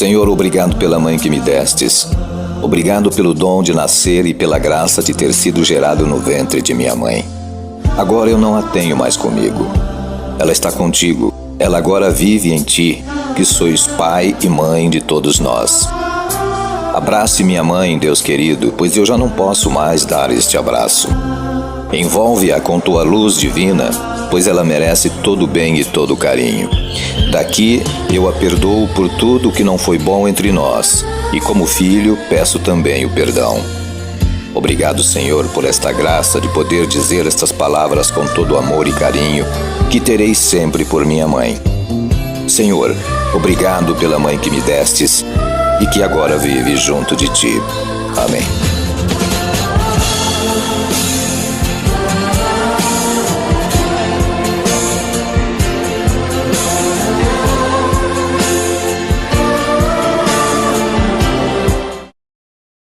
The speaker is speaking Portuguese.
Senhor, obrigado pela mãe que me destes. Obrigado pelo dom de nascer e pela graça de ter sido gerado no ventre de minha mãe. Agora eu não a tenho mais comigo. Ela está contigo. Ela agora vive em ti, que sois pai e mãe de todos nós. Abrace minha mãe, Deus querido, pois eu já não posso mais dar este abraço. Envolve-a com tua luz divina, pois ela merece todo o bem e todo o carinho. Daqui eu a perdoo por tudo o que não foi bom entre nós, e como filho peço também o perdão. Obrigado, Senhor, por esta graça de poder dizer estas palavras com todo amor e carinho que terei sempre por minha mãe. Senhor, obrigado pela mãe que me destes e que agora vive junto de ti. Amém.